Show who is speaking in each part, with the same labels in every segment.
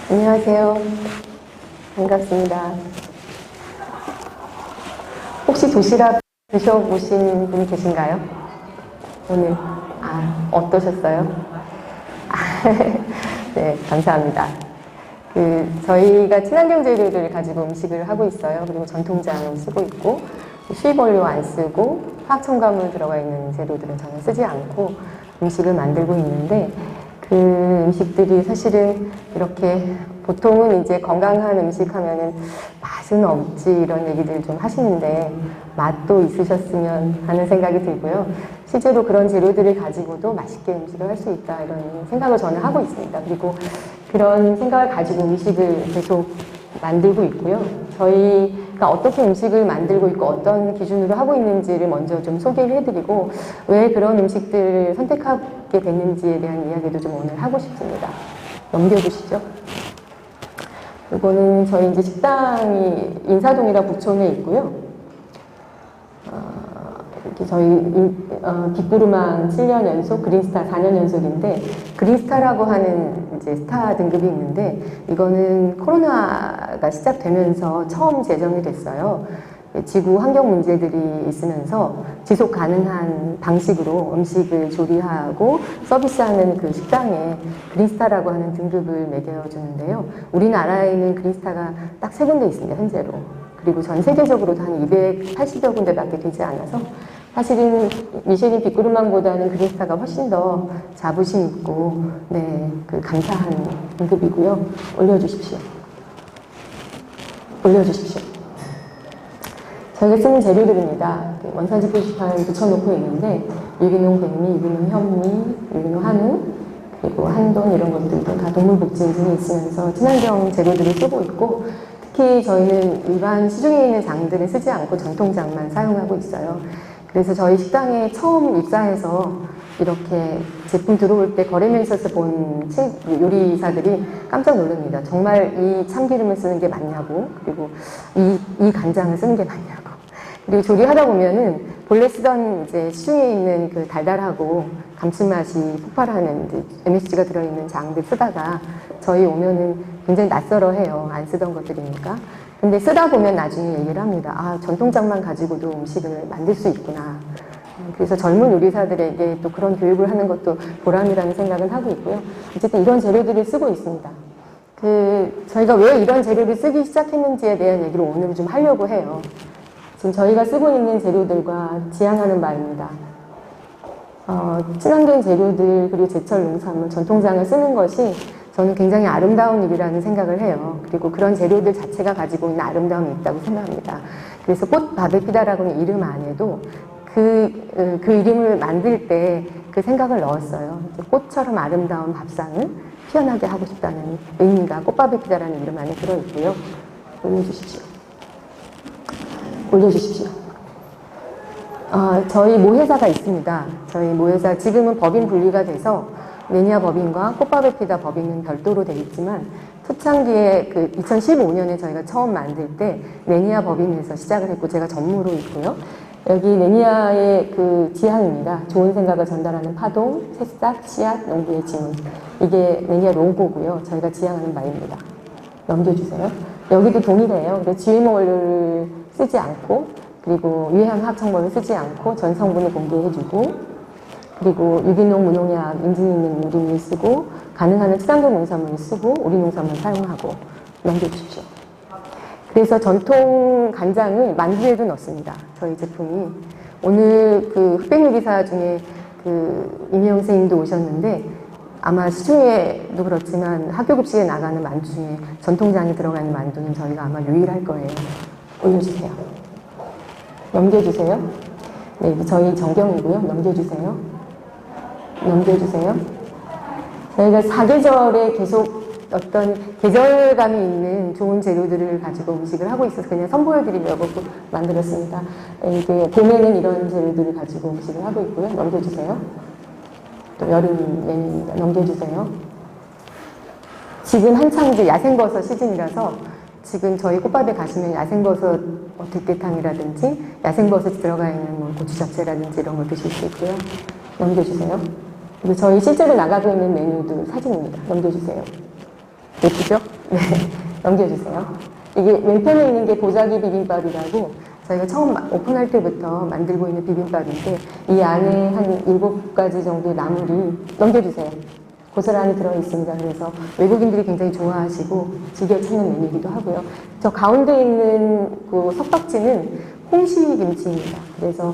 Speaker 1: 안녕하세요. 반갑습니다. 혹시 도시락 드셔보신 분 계신가요? 오늘? 어떠셨어요? 네, 감사합니다. 저희가 친환경 재료들을 가지고 음식을 하고 있어요. 그리고 전통장을 쓰고 있고, 수입 원료 안 쓰고, 화학 첨가물 들어가 있는 재료들은 전혀 쓰지 않고 음식을 만들고 있는데, 그 음식들이 사실은 이렇게 보통은 이제 건강한 음식 하면은 맛은 없지 이런 얘기들 좀 하시는데 맛도 있으셨으면 하는 생각이 들고요. 실제로 그런 재료들을 가지고도 맛있게 음식을 할 수 있다 이런 생각을 저는 하고 있습니다. 그리고 그런 생각을 가지고 음식을 계속 만들고 있고요. 저희가 어떻게 음식을 만들고 있고 어떤 기준으로 하고 있는지를 먼저 좀 소개를 해드리고 왜 그런 음식들을 선택하게 됐는지에 대한 이야기도 좀 오늘 하고 싶습니다. 넘겨주시죠. 이거는 저희 이제 식당이 인사동이라 부촌에 있고요. 이렇게 저희 빅구르망 7년 연속, 그린스타 4년 연속인데 그린스타라고 하는 이제 스타 등급이 있는데 이거는 코로나가 시작되면서 처음 제정이 됐어요. 지구 환경 문제들이 있으면서 지속 가능한 방식으로 음식을 조리하고 서비스하는 그 식당에 그린스타라고 하는 등급을 매겨주는데요. 우리나라에는 그린스타가 딱 3군데 있습니다, 현재로. 그리고 전 세계적으로도 한 280여 군데밖에 되지 않아서 사실은 미쉐린 빅구르망보다는 그린스타가 훨씬 더 자부심 있고 감사한 등급이고요. 올려주십시오. 올려주십시오. 저희가 쓰는 재료들입니다. 원산지 표시판 붙여놓고 있는데 유기농 백미, 유기농 현미, 유기농 한우, 그리고 한돈 이런 것들도 다 동물복지 인증이 있으면서 친환경 재료들을 쓰고 있고 특히 저희는 일반 시중에 있는 장들은 쓰지 않고 전통장만 사용하고 있어요. 그래서 저희 식당에 처음 입사해서 이렇게 제품 들어올 때 거래면에서 본 요리사들이 깜짝 놀랍니다. 정말 이 참기름을 쓰는 게 맞냐고, 그리고 이 간장을 쓰는 게 맞냐고. 그리고 조리하다 보면은 본래 쓰던 이제 시중에 있는 그 달달하고 감칠맛이 폭발하는 MSG가 들어있는 장들 쓰다가 저희 오면은 굉장히 낯설어 해요. 안 쓰던 것들이니까. 근데 쓰다 보면 나중에 얘기를 합니다. 전통장만 가지고도 음식을 만들 수 있구나. 그래서 젊은 요리사들에게 또 그런 교육을 하는 것도 보람이라는 생각은 하고 있고요. 어쨌든 이런 재료들을 쓰고 있습니다. 저희가 왜 이런 재료를 쓰기 시작했는지에 대한 얘기를 오늘 좀 하려고 해요. 지금 저희가 쓰고 있는 재료들과 지향하는 바입니다. 친환경 재료들 그리고 제철 농산물, 전통장을 쓰는 것이 저는 굉장히 아름다운 일이라는 생각을 해요. 그리고 그런 재료들 자체가 가지고 있는 아름다움이 있다고 생각합니다. 그래서 꽃 밥에 피다라고는 이름 안에도 그 이름을 만들 때 그 생각을 넣었어요. 꽃처럼 아름다운 밥상을 피어나게 하고 싶다는 의미가 꽃밥에 피다라는 이름 안에 들어있고요. 올려주십시오. 올려주십시오. 저희 모회사가 있습니다. 저희 모회사 지금은 법인 분리가 돼서 매니아 법인과 꽃밥에 피다 법인은 별도로 되어 있지만 초창기에 2015년에 저희가 처음 만들 때 매니아 법인에서 시작을 했고 제가 전무로 있고요. 여기 매니아의 지향입니다. 좋은 생각을 전달하는 파동, 새싹, 씨앗, 농부의 지문. 이게 매니아 로고고요. 저희가 지향하는 바입니다. 넘겨주세요. 여기도 동일해요. GMO 원료를 쓰지 않고 그리고 유해한 화학 첨가를 쓰지 않고 전 성분을 공개해주고 그리고 유기농, 무농약 인증 있는 유리를 쓰고 가능한 친환경 농산물을 쓰고 우리 농산물 사용하고 넘겨주십시오. 그래서 전통 간장을 만두에도 넣습니다. 저희 제품이. 오늘 흑백 요리사 중에 임혜영 선생님도 오셨는데 아마 시중에도 그렇지만 학교급식에 나가는 만두 중에 전통장이 들어가 있는 만두는 저희가 아마 유일할 거예요. 올려주세요. 넘겨주세요. 네, 저희 정경이고요. 넘겨주세요. 넘겨주세요. 저희가 사계절에 계속 어떤 계절감이 있는 좋은 재료들을 가지고 음식을 하고 있어서 그냥 선보여드리려고 만들었습니다. 이게 봄에는 이런 재료들을 가지고 음식을 하고 있고요. 넘겨주세요. 또 여름 메뉴입니다. 넘겨주세요. 지금 한창 이제 야생버섯 시즌이라서 지금 저희 꽃밥에 가시면 야생버섯 들깨탕이라든지 야생버섯이 들어가 있는 고추 잡채라든지 이런 걸 드실 수 있고요. 넘겨주세요. 그리고 저희 실제로 나가고 있는 메뉴도 사진입니다. 넘겨주세요. 예쁘죠? 네, 넘겨주세요. 이게 왼편에 있는 게 보자기 비빔밥이라고 저희가 처음 오픈할 때부터 만들고 있는 비빔밥인데 이 안에 한 7가지 정도의 나물이 넘겨주세요. 고스란히 들어있습니다. 그래서 외국인들이 굉장히 좋아하시고 즐겨 찾는 메뉴이기도 하고요. 저 가운데 있는 그 석박지는 홍시김치입니다. 그래서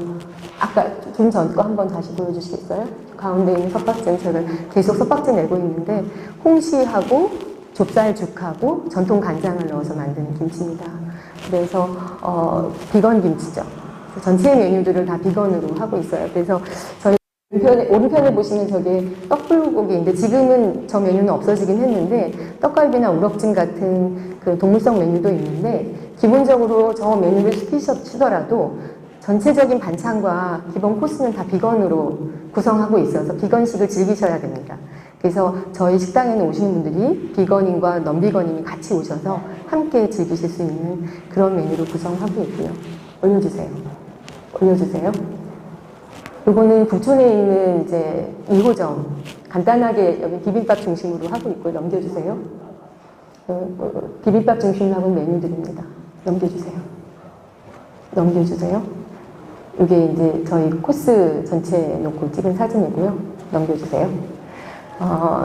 Speaker 1: 아까 좀 전 거 한번 다시 보여주시겠어요? 가운데 있는 석박지는 저희가 계속 석박지 내고 있는데 홍시하고 좁쌀죽하고 전통 간장을 넣어서 만든 김치입니다. 그래서 비건 김치죠. 전체 메뉴들을 다 비건으로 하고 있어요. 그래서 저희 오른편에 보시면 저게 떡불고기인데 지금은 저 메뉴는 없어지긴 했는데 떡갈비나 우럭찜 같은 그 동물성 메뉴도 있는데 기본적으로 저 메뉴를 시키더라도 전체적인 반찬과 기본 코스는 다 비건으로 구성하고 있어서 비건식을 즐기셔야 됩니다. 그래서 저희 식당에는 오시는 분들이 비건인과 넌비건인이 같이 오셔서 함께 즐기실 수 있는 그런 메뉴로 구성하고 있고요. 올려주세요. 올려주세요. 이거는 부촌에 있는 이제 2호점 간단하게 여기 비빔밥 중심으로 하고 있고 넘겨주세요. 비빔밥 중심으로 하고 있는 메뉴들입니다. 넘겨주세요. 넘겨주세요. 이게 이제 저희 코스 전체 놓고 찍은 사진이고요. 넘겨주세요.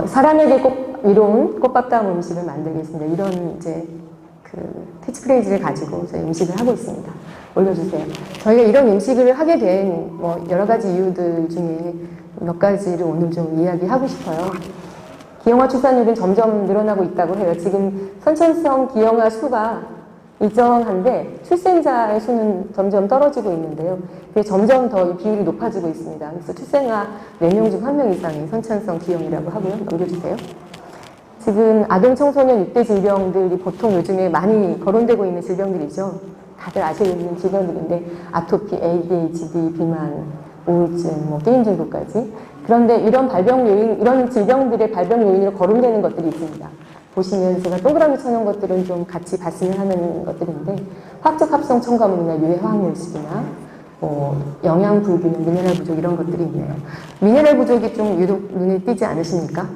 Speaker 1: 사람에게 꼭 이로운 꽃밥다운 음식을 만들겠습니다. 이런 이제 그 캐치프레이즈를 가지고 저희 음식을 하고 있습니다. 올려주세요. 저희가 이런 음식을 하게 된 뭐 여러 가지 이유들 중에 몇 가지를 오늘 좀 이야기하고 싶어요. 기형아 출산율은 점점 늘어나고 있다고 해요. 지금 선천성 기형아 수가 일정한데 출생자의 수는 점점 떨어지고 있는데요. 그게 점점 더 이 비율이 높아지고 있습니다. 그래서 출생아 4명 중 1명 이상이 선천성 기형이라고 하고요. 넘겨주세요. 지금 아동 청소년 6대 질병들이 보통 요즘에 많이 거론되고 있는 질병들이죠. 다들 아시는 질병들인데 아토피, ADHD, 비만, 우울증, 뭐 게임 중독까지. 그런데 이런 발병 요인, 이런 질병들의 발병 요인으로 거론되는 것들이 있습니다. 보시면 제가 동그라미 쳐놓은 것들은 좀 같이 봤으면 하는 것들인데 화학적 합성 첨가물이나 유해 화학물질이나 영양 불균형, 미네랄 부족 이런 것들이 있네요. 미네랄 부족이 좀 유독 눈에 띄지 않으십니까?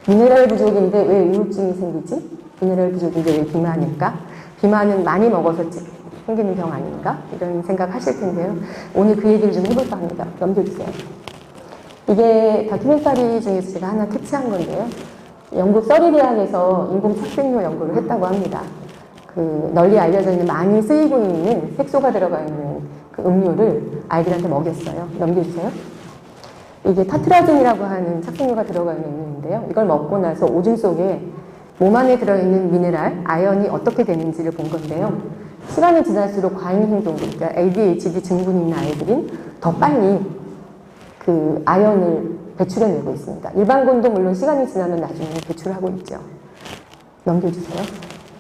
Speaker 1: 미네랄 부족인데 왜 우울증이 생기지? 미네랄 부족인데 왜 비만일까? 비만은 많이 먹어서 생기는 병 아닌가? 이런 생각 하실 텐데요. 오늘 그 얘기를 좀 해볼까 합니다. 넘겨주세요. 이게 다큐멘터리 중에서 제가 하나 캡처한 건데요. 영국 서리 대학에서 인공 착색료 연구를 했다고 합니다. 그 널리 알려져 있는 많이 쓰이고 있는 색소가 들어가 있는 그 음료를 아이들한테 먹였어요. 넘겨주세요. 이게 타트라진이라고 하는 착색료가 들어가 있는 음료인데요. 이걸 먹고 나서 오줌 속에 몸 안에 들어있는 미네랄, 아연이 어떻게 되는지를 본 건데요. 시간이 지날수록 과잉 행동들, 그러니까 ADHD 증후군 있는 아이들은 더 빨리 그 아연을 배출해내고 있습니다. 일반군도 물론 시간이 지나면 나중에 배출하고 있죠. 넘겨주세요.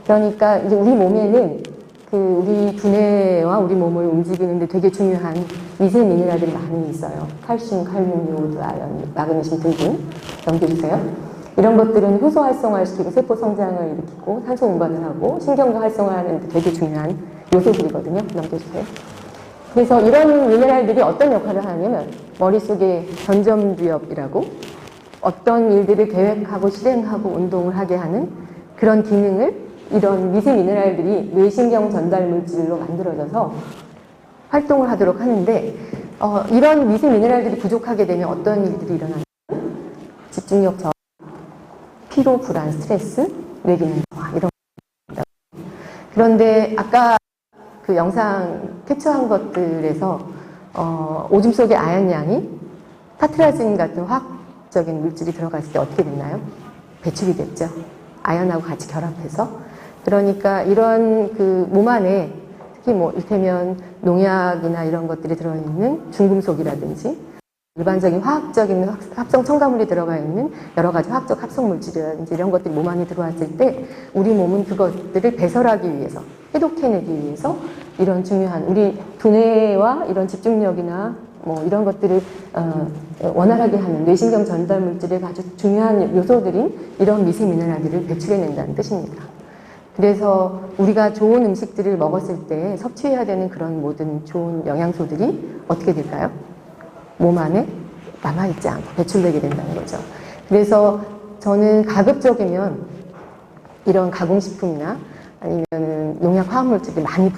Speaker 1: 그러니까 이제 우리 몸에는 그 우리 두뇌와 우리 몸을 움직이는데 되게 중요한 미세 미네랄들이 많이 있어요. 칼슘, 칼륨, 요오드, 아연, 마그네슘 등등. 넘겨주세요. 이런 것들은 효소 활성화를 시키고 세포 성장을 일으키고 산소 운반을 하고 신경도 활성화하는 데 되게 중요한 요소들이거든요. 넘겨주세요. 그래서 이런 미네랄들이 어떤 역할을 하냐면 머릿속에 전전두엽이라고 어떤 일들을 계획하고 실행하고 운동을 하게 하는 그런 기능을 이런 미세 미네랄들이 뇌신경 전달 물질로 만들어져서 활동을 하도록 하는데 이런 미세 미네랄들이 부족하게 되면 어떤 일들이 일어나냐면 집중력 저하, 피로, 불안, 스트레스, 뇌기능 저하 이런 겁니다. 그런데 아까 그 영상 캡처한 것들에서 오줌 속의 아연 양이 타트라진 같은 화학적인 물질이 들어갔을 때 어떻게 됐나요? 배출이 됐죠. 아연하고 같이 결합해서. 그러니까 이런 그 몸 안에 특히 뭐 이를테면 농약이나 이런 것들이 들어있는 중금속이라든지 일반적인 화학적인 합성 첨가물이 들어가 있는 여러 가지 화학적 합성 물질이라든지 이런 것들이 몸 안에 들어왔을 때 우리 몸은 그것들을 배설하기 위해서 해독해내기 위해서 이런 중요한 우리 두뇌와 이런 집중력이나 뭐 이런 것들을 원활하게 하는 뇌신경 전달 물질의 아주 중요한 요소들인 이런 미세 미네랄들을 배출해낸다는 뜻입니다. 그래서 우리가 좋은 음식들을 먹었을 때 섭취해야 되는 그런 모든 좋은 영양소들이 어떻게 될까요? 몸 안에 남아있지 않고 배출되게 된다는 거죠. 그래서 저는 가급적이면 이런 가공식품이나 아니면 농약 화학물질이 많이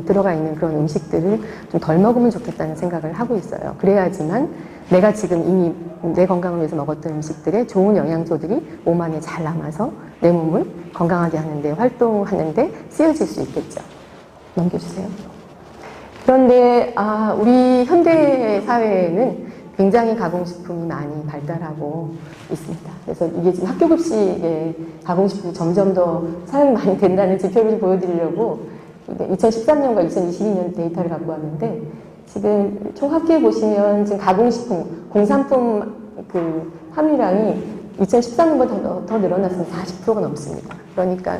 Speaker 1: 들어가 있는 그런 음식들을 좀 덜 먹으면 좋겠다는 생각을 하고 있어요. 그래야지만 내가 지금 이미 내 건강을 위해서 먹었던 음식들의 좋은 영양소들이 몸 안에 잘 남아서 내 몸을 건강하게 하는데, 활동하는데 쓰여질 수 있겠죠. 넘겨주세요. 그런데 우리 현대 사회에는 굉장히 가공식품이 많이 발달하고 있습니다. 그래서 이게 지금 학교급식에 가공식품이 점점 더 사용이 많이 된다는 지표를 보여드리려고 2013년과 2022년 데이터를 갖고 왔는데, 지금 총 합계해 보시면 지금 가공식품, 공산품 그 함유량이 2013년보다 더 늘어났습니다. 40%가 넘습니다. 그러니까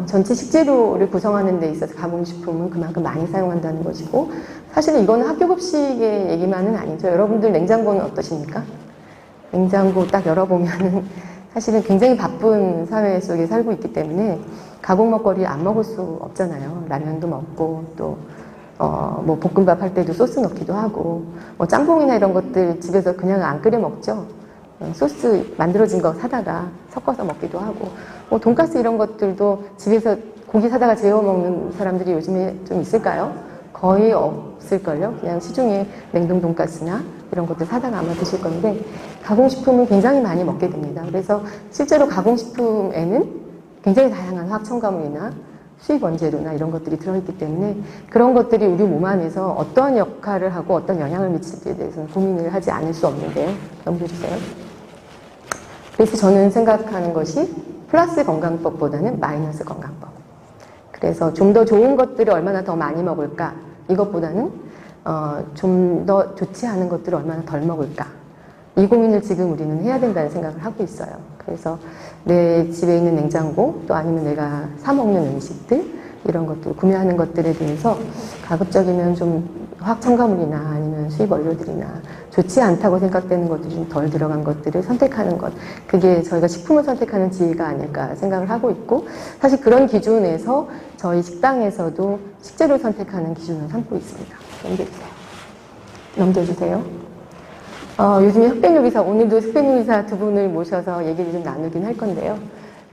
Speaker 1: 전체 식재료를 구성하는 데 있어서 가공식품은 그만큼 많이 사용한다는 것이고, 사실은 이거는 학교급식의 얘기만은 아니죠. 여러분들 냉장고는 어떠십니까? 냉장고 딱 열어보면은 사실은 굉장히 바쁜 사회 속에 살고 있기 때문에 가공 먹거리 안 먹을 수 없잖아요. 라면도 먹고, 또 뭐 볶음밥 할 때도 소스 넣기도 하고, 뭐 짬뽕이나 이런 것들 집에서 그냥 안 끓여 먹죠. 소스 만들어진 거 사다가 섞어서 먹기도 하고, 뭐 돈가스 이런 것들도 집에서 고기 사다가 재워 먹는 사람들이 요즘에 좀 있을까요? 거의 없을걸요. 그냥 시중에 냉동 돈가스나 이런 것들 사다가 아마 드실 건데, 가공식품을 굉장히 많이 먹게 됩니다. 그래서 실제로 가공식품에는 굉장히 다양한 화학 첨가물이나 수입 원재료나 이런 것들이 들어있기 때문에 그런 것들이 우리 몸 안에서 어떠한 역할을 하고 어떤 영향을 미칠지에 대해서는 고민을 하지 않을 수 없는데요. 넘겨주세요. 그래서 저는 생각하는 것이 플러스 건강법보다는 마이너스 건강법. 그래서 좀 더 좋은 것들을 얼마나 더 많이 먹을까, 이것보다는 좀 더 좋지 않은 것들을 얼마나 덜 먹을까, 이 고민을 지금 우리는 해야 된다는 생각을 하고 있어요. 그래서 내 집에 있는 냉장고, 또 아니면 내가 사 먹는 음식들, 이런 것들, 구매하는 것들에 대해서 가급적이면 좀 화학 첨가물이나 아니면 수입 원료들이나 좋지 않다고 생각되는 것들이 좀 덜 들어간 것들을 선택하는 것, 그게 저희가 식품을 선택하는 지혜가 아닐까 생각을 하고 있고, 사실 그런 기준에서 저희 식당에서도 식재료 선택하는 기준을 삼고 있습니다. 넘겨주세요. 넘겨주세요. 요즘에 흑백요리사, 오늘도 흑백요리사 두 분을 모셔서 얘기를 좀 나누긴 할 건데요.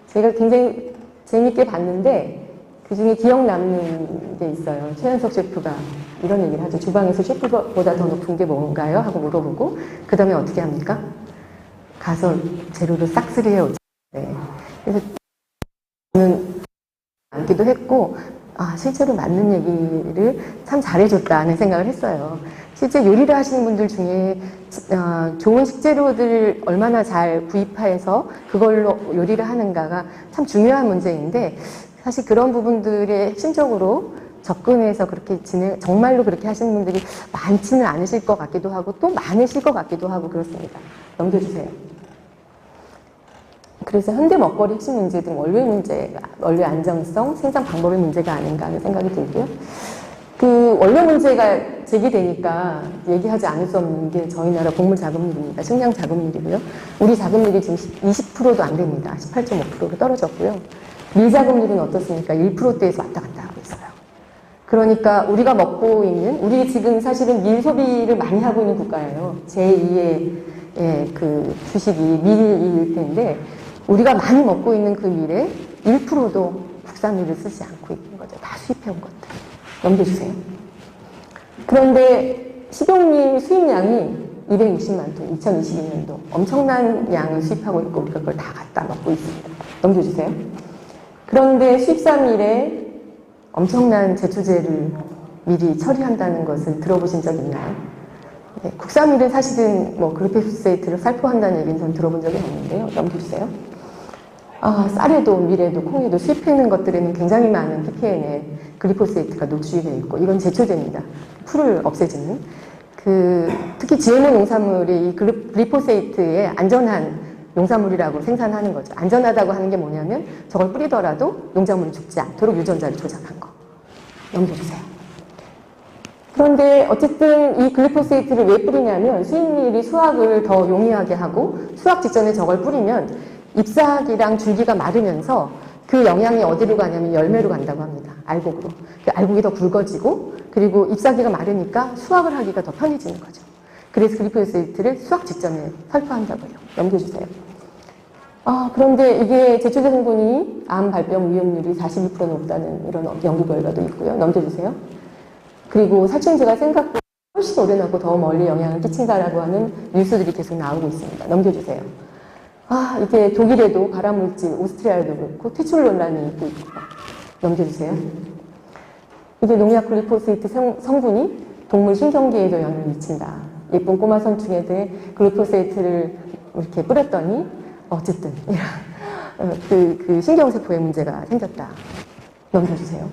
Speaker 1: 제가 굉장히 재밌게 봤는데 그 중에 기억 남는 게 있어요. 최현석 셰프가 이런 얘기를 하죠. 주방에서 셰프보다 더 높은 게 뭔가요? 하고 물어보고 그 다음에 어떻게 합니까? 가서 재료를 싹쓸이 해오죠. 네. 그래서 저는 안기도 했고, 실제로 맞는 얘기를 참 잘해줬다는 생각을 했어요. 실제 요리를 하시는 분들 중에 좋은 식재료들을 얼마나 잘 구입해서 그걸로 요리를 하는가가 참 중요한 문제인데, 사실 그런 부분들에 핵심적으로 접근해서 그렇게 정말로 그렇게 하시는 분들이 많지는 않으실 것 같기도 하고, 또 많으실 것 같기도 하고 그렇습니다. 넘겨주세요. 그래서 현대 먹거리 핵심 문제등 원료 안정성, 생산 방법의 문제가 아닌가 하는 생각이 들고요. 그 원료 문제가 제기되니까 얘기하지 않을 수 없는 게 저희 나라 곡물 자급률입니다. 식량 자급률이고요. 우리 자급률이 지금 20%도 안 됩니다. 18.5%로 떨어졌고요. 밀 자급률은 어떻습니까? 1%대에서 왔다 갔다 하고 있어요. 그러니까 우리가 먹고 있는, 우리 지금 사실은 밀 소비를 많이 하고 있는 국가예요. 제2의 그 주식이 밀일 텐데, 우리가 많이 먹고 있는 그 밀에 1%도 국산밀을 쓰지 않고 있는 거죠. 다 수입해온 것들. 넘겨주세요. 그런데 식용밀 수입량이 260만 톤, 2022년도 엄청난 양을 수입하고 있고 우리가 그걸 다 갖다 먹고 있습니다. 넘겨주세요. 그런데 수입산밀에 엄청난 제초제를 미리 처리한다는 것을 들어보신 적 있나요? 네, 국산밀은 사실은 뭐 글리포세이트를 살포한다는 얘기는 전 들어본 적이 없는데요. 넘겨주세요. 쌀에도 밀에도 콩에도 수입해는 것들에는 굉장히 많은 ppm의 글리포세이트가 노출이 되어 있고, 이건 제초제입니다. 풀을 없애주는. 특히 GMO 농산물이 이 글리포세이트의 안전한 농산물이라고 생산하는 거죠. 안전하다고 하는 게 뭐냐면 저걸 뿌리더라도 농작물이 죽지 않도록 유전자를 조작한 거. 넘겨주세요. 그런데 어쨌든 이 글리포세이트를 왜 뿌리냐면 수입밀이 수확을 더 용이하게 하고, 수확 직전에 저걸 뿌리면 잎사귀랑 줄기가 마르면서 그 영양이 어디로 가냐면 열매로 간다고 합니다. 알곡으로. 알곡이 더 굵어지고, 그리고 잎사귀가 마르니까 수확을 하기가 더 편해지는 거죠. 그래서 글리포세이트를 수확 직전에 살포한다고요. 넘겨주세요. 그런데 이게 제초제 성분이 암 발병 위험률이 41% 높다는 이런 연구 결과도 있고요. 넘겨주세요. 그리고 살충제가 생각보다 훨씬 오래 나고 더 멀리 영향을 끼친다라고 하는 뉴스들이 계속 나오고 있습니다. 넘겨주세요. 이게 독일에도 발암물질, 오스트리아에도 그렇고 퇴출 논란이 있고 넘겨주세요. 이게 농약 글리포세이트 성분이 동물 신경계에도 영향을 미친다. 예쁜 꼬마 선충에게 글리포세이트를 이렇게 뿌렸더니 어쨌든 그 신경세포에 문제가 생겼다. 넘겨주세요.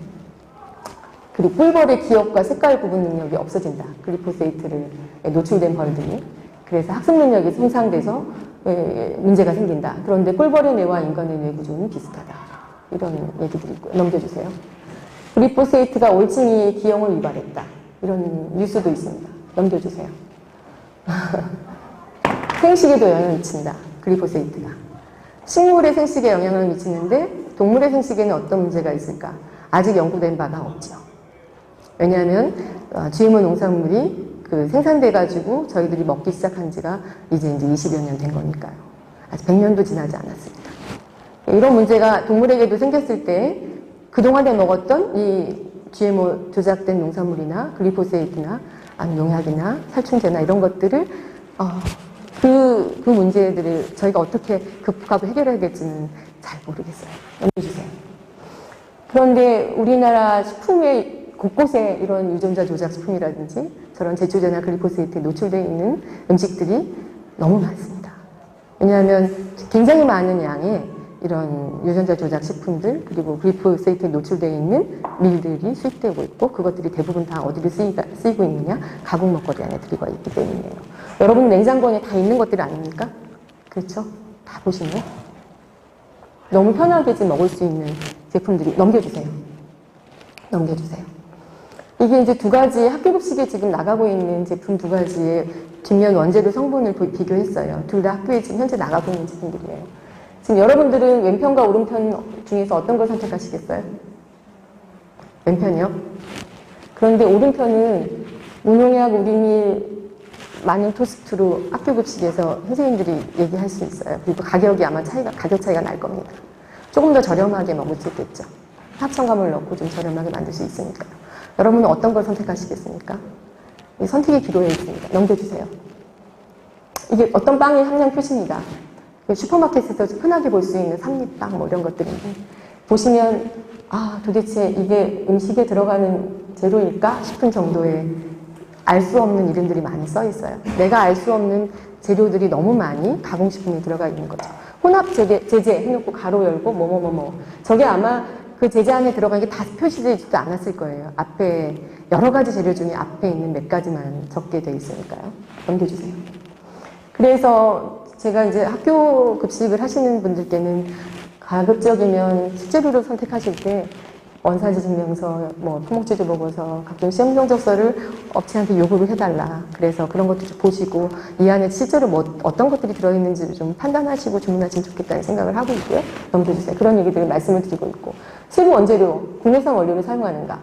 Speaker 1: 그리고 꿀벌의 기억과 색깔 구분 능력이 없어진다. 글리포세이트를 노출된 벌들이. 그래서 학습 능력이 손상돼서 문제가 생긴다. 그런데 꿀벌의 뇌와 인간의 뇌 구조는 비슷하다. 이런 얘기들이 있고요. 넘겨주세요. 글리포세이트가 올챙이의 기형을 유발했다. 이런 뉴스도 있습니다. 넘겨주세요. 생식에도 영향을 미친다. 글리포세이트가. 식물의 생식에 영향을 미치는데 동물의 생식에는 어떤 문제가 있을까? 아직 연구된 바가 없죠. 왜냐하면 GMO 농산물이 생산돼가지고 저희들이 먹기 시작한 지가 이제 20여 년 된 거니까요. 아직 100년도 지나지 않았습니다. 이런 문제가 동물에게도 생겼을 때 그동안에 먹었던 이 GMO 조작된 농산물이나 글리포세이트나 아니면 농약이나 살충제나 이런 것들을 그 문제들을 저희가 어떻게 극복하고 해결해야 될지는 잘 모르겠어요. 넘겨주세요. 그런데 우리나라 식품에 곳곳에 이런 유전자 조작 식품이라든지 저런 제초제나 글리포세이트에 노출되어 있는 음식들이 너무 많습니다. 왜냐하면 굉장히 많은 양의 이런 유전자 조작 식품들 그리고 글리포세이트에 노출되어 있는 밀들이 수입되고 있고 그것들이 대부분 다 어디로 쓰이고 있느냐? 가공 먹거리 안에 들어가 있기 때문이에요. 여러분 냉장고 안에 다 있는 것들 아닙니까? 그렇죠? 다 보시면 너무 편하게 지금 먹을 수 있는 제품들이 넘겨주세요. 넘겨주세요. 이게 이제 두 가지 학교급식에 지금 나가고 있는 제품 두 가지의 뒷면 원재료 성분을 비교했어요. 둘 다 학교에 지금 현재 나가고 있는 제품들이에요. 지금 여러분들은 왼편과 오른편 중에서 어떤 걸 선택하시겠어요? 왼편이요? 그런데 오른편은 무농약 우리밀 마늘 토스트로 학교급식에서 선생님들이 얘기할 수 있어요. 그리고 가격이 아마 가격 차이가 날 겁니다. 조금 더 저렴하게 먹을 수 있겠죠. 합성감을 넣고 좀 저렴하게 만들 수 있으니까요. 여러분은 어떤 걸 선택하시겠습니까? 선택의 기로에 있습니다. 넘겨주세요. 이게 어떤 빵의 함량 표시입니다. 슈퍼마켓에서 흔하게 볼 수 있는 삼립빵 뭐 이런 것들인데 보시면 도대체 이게 음식에 들어가는 재료일까 싶은 정도의 알 수 없는 이름들이 많이 써 있어요. 내가 알 수 없는 재료들이 너무 많이 가공식품에 들어가 있는 거죠. 혼합 제제 해놓고 가로 열고 뭐뭐뭐뭐 저게 아마 그 제재 안에 들어간 게 다 표시되어 있지도 않았을 거예요. 앞에 여러 가지 재료 중에 앞에 있는 몇 가지만 적게 돼 있으니까요. 넘겨주세요. 그래서 제가 이제 학교 급식을 하시는 분들께는 가급적이면 식재료로 선택하실 때 원산지 증명서, 토목지도 보고서, 각종 시험 성적서를 업체한테 요구를 해달라. 그래서 그런 것도 좀 보시고 이 안에 실제로 어떤 것들이 들어있는지 좀 판단하시고 주문하시면 좋겠다는 생각을 하고 있고요. 넘겨주세요. 그런 얘기들을 말씀을 드리고 있고 세부 원재료, 국내산 원료를 사용하는가?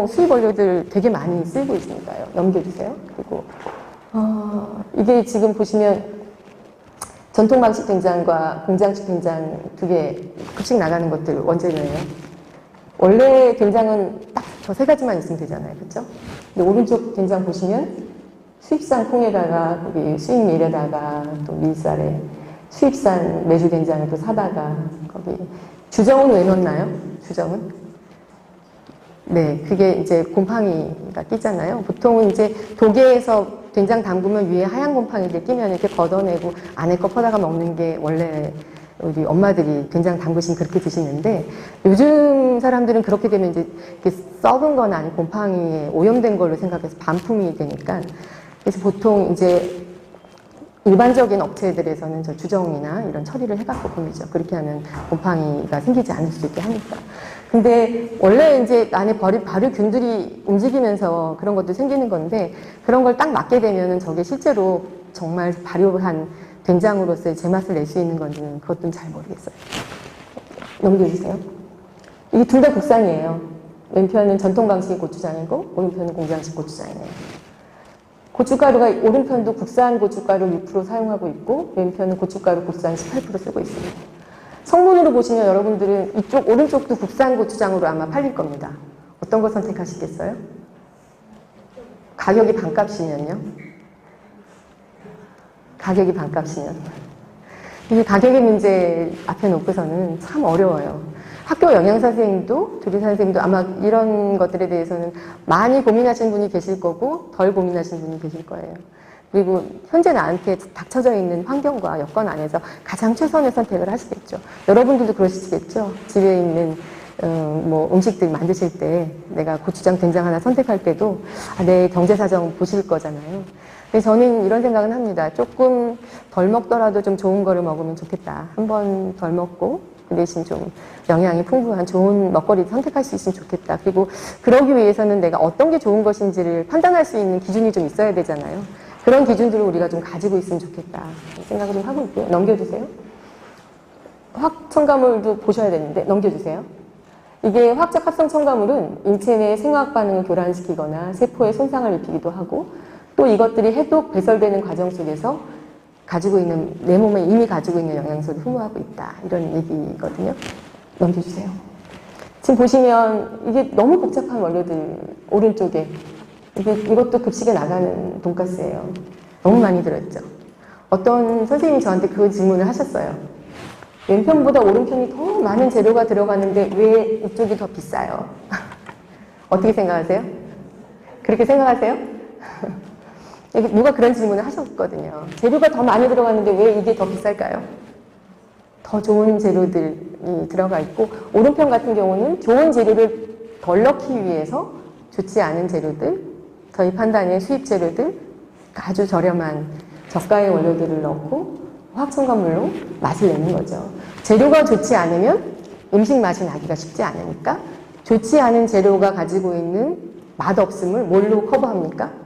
Speaker 1: 수입 원료들 되게 많이 쓰이고 있으니까요. 넘겨주세요. 그리고 이게 지금 보시면 전통 방식 된장과 공장식 된장 두 개 급식 나가는 것들 원재료예요. 원래 된장은 딱 저 세 가지만 있으면 되잖아요. 그렇죠? 근데 오른쪽 된장 보시면 수입산 콩에다가 거기 수입 밀에다가 또 밀쌀에 수입산 메주 된장을 또 사다가 거기 주정은 왜 넣나요? 주정은? 네, 그게 이제 곰팡이가 끼잖아요. 보통은 이제 도계에서 된장 담그면 위에 하얀 곰팡이들 끼면 이렇게 걷어내고 안에 거 퍼다가 먹는 게 원래 우리 엄마들이 된장 담그시면 그렇게 드시는데 요즘 사람들은 그렇게 되면 이제 이렇게 썩은 거나 아니면 곰팡이에 오염된 걸로 생각해서 반품이 되니까 그래서 보통 이제 일반적인 업체들에서는 저 주정이나 이런 처리를 해갖고 보내죠. 그렇게 하면 곰팡이가 생기지 않을 수 있게 하니까. 근데 원래 이제 안에 발효균들이 움직이면서 그런 것도 생기는 건데 그런 걸 딱 맞게 되면은 저게 실제로 정말 발효한 된장으로서의 제맛을 낼 수 있는 건지는 그것도 잘 모르겠어요. 넘겨주세요. 이게 둘 다 국산이에요. 왼편은 전통 방식의 고추장이고 오른편은 공장식 고추장이에요. 고춧가루가 오른편도 국산 고춧가루 6% 사용하고 있고 왼편은 고춧가루 국산 18% 쓰고 있습니다. 성분으로 보시면 여러분들은 이쪽 오른쪽도 국산 고추장으로 아마 팔릴 겁니다. 어떤 거 선택하시겠어요? 가격이 반값이면요? 가격이 반값이면. 이 가격의 문제 앞에 놓고서는 참 어려워요. 학교 영양사 선생님도 조리사 선생님도 아마 이런 것들에 대해서는 많이 고민하시는 분이 계실 거고 덜 고민하시는 분이 계실 거예요. 그리고 현재 나한테 닥쳐져 있는 환경과 여건 안에서 가장 최선의 선택을 하시겠죠. 여러분들도 그러시겠죠. 집에 있는 뭐 음식들 만드실 때 내가 고추장, 된장 하나 선택할 때도 내 경제 사정 보실 거잖아요. 근데 저는 이런 생각은 합니다. 조금 덜 먹더라도 좀 좋은 거를 먹으면 좋겠다. 한 번 덜 먹고 그 대신 좀 영양이 풍부한 좋은 먹거리를 선택할 수 있으면 좋겠다. 그리고 그러기 위해서는 내가 어떤 게 좋은 것인지를 판단할 수 있는 기준이 좀 있어야 되잖아요. 그런 기준들을 우리가 좀 가지고 있으면 좋겠다 생각을 좀 하고 있고요. 넘겨주세요. 화학 첨가물도 보셔야 되는데 넘겨주세요. 이게 화학적 합성 첨가물은 인체 내 생화학 반응을 교란시키거나 세포에 손상을 입히기도 하고 또 이것들이 해독, 배설되는 과정 속에서 가지고 있는, 내 몸에 이미 가지고 있는 영양소를 흠모하고 있다. 이런 얘기거든요. 넘겨주세요. 지금 보시면 이게 너무 복잡한 원료들, 오른쪽에. 이것도 급식에 나가는 돈가스예요. 너무 많이 들어있죠. 어떤 선생님이 저한테 그 질문을 하셨어요. 왼편보다 오른편이 더 많은 재료가 들어가는데 왜 이쪽이 더 비싸요? 어떻게 생각하세요? 그렇게 생각하세요? 누가 그런 질문을 하셨거든요. 재료가 더 많이 들어가는데 왜 이게 더 비쌀까요? 더 좋은 재료들이 들어가 있고 오른편 같은 경우는 좋은 재료를 덜 넣기 위해서 좋지 않은 재료들, 저희 판단의 수입 재료들, 아주 저렴한 저가의 원료들을 넣고 화학첨가물로 맛을 내는 거죠. 재료가 좋지 않으면 음식 맛이 나기가 쉽지 않으니까 좋지 않은 재료가 가지고 있는 맛없음을 뭘로 커버합니까?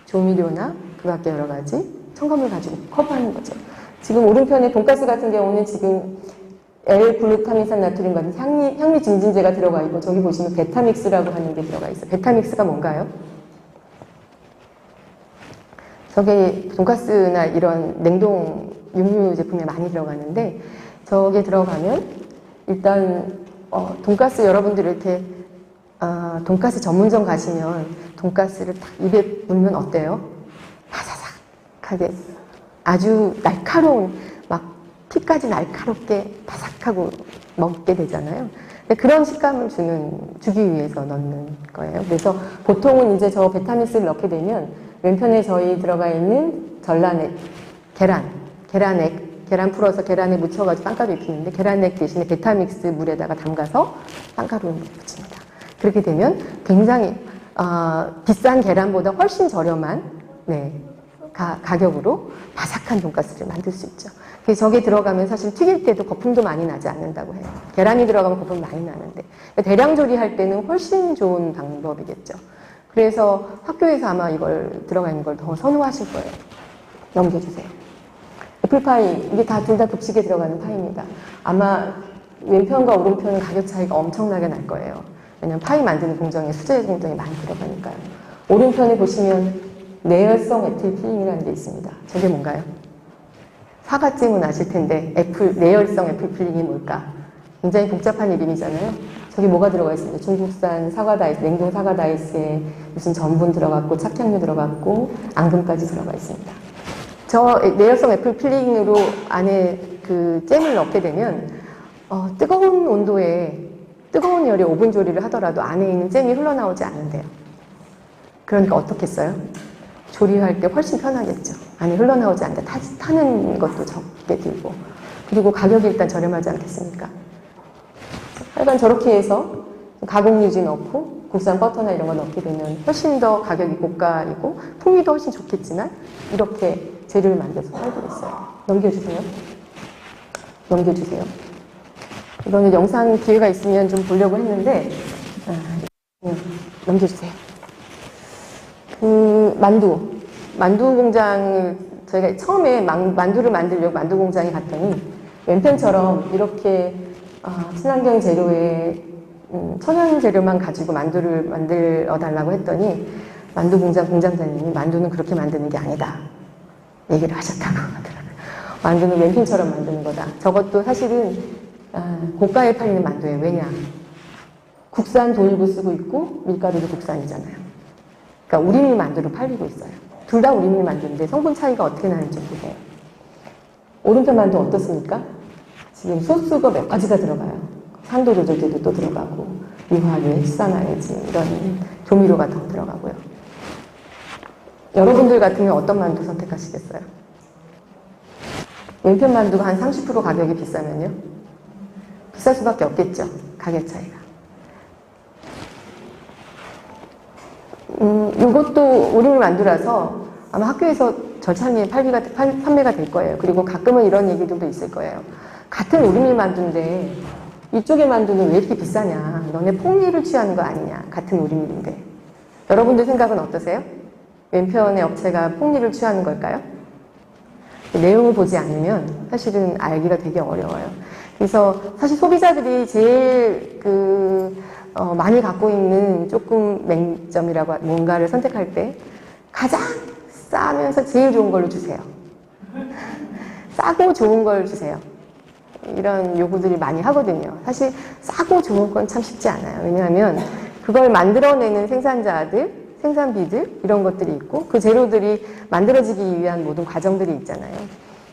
Speaker 1: 조미료나 그 밖에 여러 가지 첨가물 가지고 커버하는 거죠. 지금 오른편에 돈가스 같은 경우는 지금 L-글루타민산 나트륨 같은 향미 증진제가 들어가 있고 저기 보시면 베타믹스라고 하는 게 들어가 있어요. 베타믹스가 뭔가요? 저게 돈가스나 이런 냉동 육류 제품에 많이 들어가는데 저게 들어가면 일단 돈가스 여러분들 이렇게 돈가스 전문점 가시면 돈가스를 딱 입에 물면 어때요? 바사삭하게 아주 날카로운 막 피까지 날카롭게 바삭하고 먹게 되잖아요. 근데 그런 식감을 주기 위해서 넣는 거예요. 그래서 보통은 이제 저 베타믹스를 넣게 되면 왼편에 저희 들어가 있는 전란액, 계란 풀어서 계란에 묻혀가지고 빵가루 입히는데 계란액 대신에 베타믹스 물에다가 담가서 빵가루를 묻힙니다. 그렇게 되면 굉장히 비싼 계란보다 훨씬 저렴한 가격으로 바삭한 돈가스를 만들 수 있죠. 그래서 저게 들어가면 사실 튀길 때도 거품도 많이 나지 않는다고 해요. 계란이 들어가면 거품 많이 나는데 대량 조리할 때는 훨씬 좋은 방법이겠죠. 그래서 학교에서 아마 이걸 들어가 있는 걸 더 선호하실 거예요. 넘겨주세요. 애플파이, 이게 둘 다 급식에 들어가는 파이입니다. 아마 왼편과 오른편은 가격 차이가 엄청나게 날 거예요. 왜냐면 파이 만드는 공정에 수제 공정이 많이 들어가니까요. 오른편에 보시면 내열성 에틸 필링이라는 게 있습니다. 저게 뭔가요? 사과찜은 아실 텐데 내열성 애플 필링이 뭘까? 굉장히 복잡한 이름이잖아요. 저기 뭐가 들어가 있습니다. 중국산 사과 다이스, 냉동 사과 다이스에 무슨 전분 들어갔고 착향료 들어갔고 앙금까지 들어가 있습니다. 저 내열성 애플 필링으로 안에 그 잼을 넣게 되면 뜨거운 온도에 뜨거운 열에 오븐 조리를 하더라도 안에 있는 잼이 흘러나오지 않는데요. 그러니까 어떻겠어요? 조리할 때 훨씬 편하겠죠. 안에 흘러나오지 않는데 타는 것도 적게 들고 그리고 가격이 일단 저렴하지 않겠습니까? 하여간 저렇게 해서 가공유지 넣고 국산 버터나 이런 거 넣게 되면 훨씬 더 가격이 고가이고 풍미도 훨씬 좋겠지만 이렇게 재료를 만들어서 팔고 있어요. 넘겨주세요. 넘겨주세요. 이거는 영상 기회가 있으면 좀 보려고 했는데 넘겨주세요. 그 만두 공장을 저희가 처음에 만두를 만들려고 만두 공장에 갔더니 왼편처럼 이렇게 친환경 재료에 천연 재료만 가지고 만두를 만들어 달라고 했더니 만두 공장 공장장님이 만두는 그렇게 만드는 게 아니다 얘기를 하셨다고 하더라고요. 만두는 왼편처럼 만드는 거다. 저것도 사실은 고가에 팔리는 만두예요. 왜냐? 국산 돌고 쓰고 있고 밀가루도 국산이잖아요. 그러니까 우리밀 만두로 팔리고 있어요. 둘 다 우리밀 만두인데 성분 차이가 어떻게 나는지 보세요. 오른편 만두 어떻습니까? 지금 소스가 몇 가지가 들어가요. 산도 조절제도 또 들어가고 유화제, 히사나야지 이런 조미료가 더 들어가고요. 여러분들 같으면 어떤 만두 선택하시겠어요? 왼편 만두가 한 30% 가격이 비싸면요? 비쌀 수밖에 없겠죠. 가격 차이가. 이것도 우리밀 만두라서 아마 학교에서 절찬리에 판매가 될 거예요. 그리고 가끔은 이런 얘기들도 있을 거예요. 같은 우리밀 만두인데 이쪽의 만두는 왜 이렇게 비싸냐? 너네 폭리를 취하는 거 아니냐? 같은 우리밀인데. 여러분들 생각은 어떠세요? 왼편의 업체가 폭리를 취하는 걸까요? 내용을 보지 않으면 사실은 알기가 되게 어려워요. 그래서 사실 소비자들이 제일 많이 갖고 있는 조금 맹점이라고 뭔가를 선택할 때 가장 싸면서 제일 좋은 걸로 주세요. 싸고 좋은 걸 주세요. 이런 요구들이 많이 하거든요. 사실 싸고 좋은 건 참 쉽지 않아요. 왜냐하면 그걸 만들어내는 생산자들, 생산비들 이런 것들이 있고 그 재료들이 만들어지기 위한 모든 과정들이 있잖아요.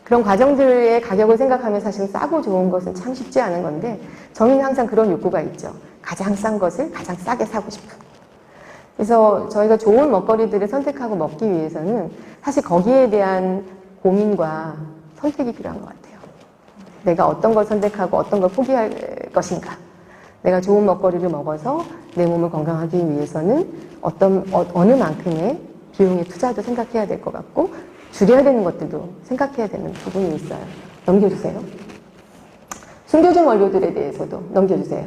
Speaker 1: 그런 과정들의 가격을 생각하면 사실 싸고 좋은 것은 참 쉽지 않은 건데 저희는 항상 그런 욕구가 있죠. 가장 싼 것을 가장 싸게 사고 싶은. 그래서 저희가 좋은 먹거리들을 선택하고 먹기 위해서는 사실 거기에 대한 고민과 선택이 필요한 것 같아요. 내가 어떤 걸 선택하고 어떤 걸 포기할 것인가. 내가 좋은 먹거리를 먹어서 내 몸을 건강하기 위해서는 어느 만큼의 비용의 투자도 생각해야 될 것 같고 줄여야 되는 것들도 생각해야 되는 부분이 있어요. 넘겨주세요. 숨겨진 원료들에 대해서도 넘겨주세요.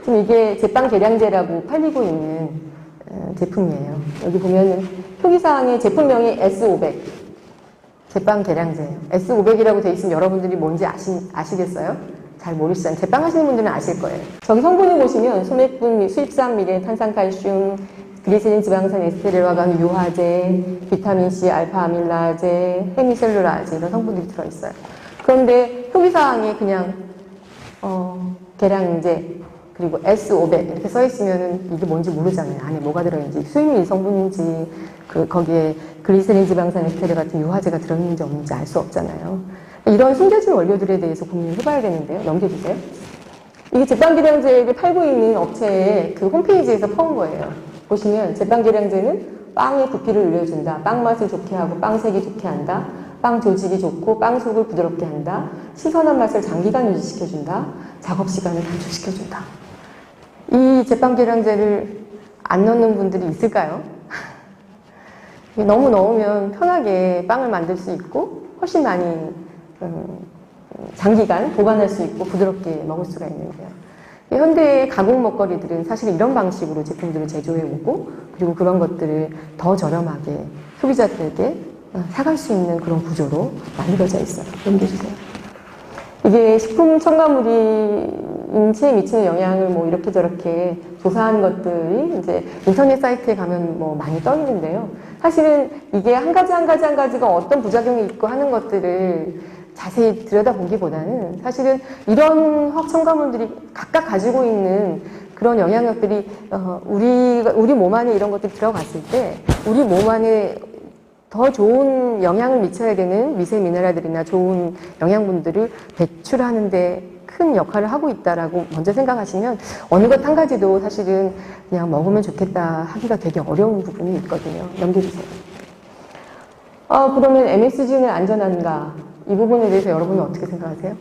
Speaker 1: 지금 이게 제빵 계량제라고 팔리고 있는 제품이에요. 여기 보면은 표기사항에 제품명이 S500 제빵 계량제예요. S500이라고 돼 있으면 여러분들이 뭔지 아시겠어요? 잘 모르시잖아요. 제빵 하시는 분들은 아실 거예요. 저기 성분을 보시면 소맥분, 수입산 미래, 탄산칼슘, 글리세린, 지방산, 에스테르와 간 유화제, 비타민C, 알파-아밀라제, 헤미셀룰라제 이런 성분들이 들어있어요. 그런데 표기사항에 그냥 계량제 그리고 S500 이렇게 써있으면 이게 뭔지 모르잖아요. 안에 뭐가 들어있는지, 수익률 성분인지, 거기에 글리세린, 지방산, 에스테르 같은 유화제가 들어있는지 없는지 알 수 없잖아요. 이런 숨겨진 원료들에 대해서 고민을 해봐야 되는데요. 넘겨주세요. 이게 제빵계량제를 팔고 있는 업체의 그 홈페이지에서 퍼온 거예요. 보시면 제빵계량제는 빵의 부피를 늘려준다. 빵 맛을 좋게 하고 빵 색이 좋게 한다. 빵 조직이 좋고 빵 속을 부드럽게 한다. 신선한 맛을 장기간 유지시켜준다. 작업 시간을 단축시켜준다. 이 제빵계량제를 안 넣는 분들이 있을까요? 너무 넣으면 편하게 빵을 만들 수 있고 훨씬 많이 장기간 보관할 수 있고 부드럽게 먹을 수가 있는데요. 현대의 가공 먹거리들은 사실 이런 방식으로 제품들을 제조해오고 그리고 그런 것들을 더 저렴하게 소비자들에게 사갈 수 있는 그런 구조로 만들어져 있어요. 넘겨주세요. 이게 식품 첨가물이 인체에 미치는 영향을 뭐 이렇게 저렇게 조사한 것들이 이제 인터넷 사이트에 가면 뭐 많이 떠 있는데요. 사실은 이게 한 가지가 어떤 부작용이 있고 하는 것들을 자세히 들여다보기보다는 사실은 이런 첨가물들이 각각 가지고 있는 그런 영향력들이 우리 몸 안에 이런 것들이 들어갔을 때 우리 몸 안에 더 좋은 영향을 미쳐야 되는 미세 미네랄들이나 좋은 영양분들을 배출하는 데 큰 역할을 하고 있다라고 먼저 생각하시면 어느 것 한 가지도 사실은 그냥 먹으면 좋겠다 하기가 되게 어려운 부분이 있거든요. 넘겨주세요. 그러면 MSG는 안전한가? 이 부분에 대해서 여러분은 어떻게 생각하세요?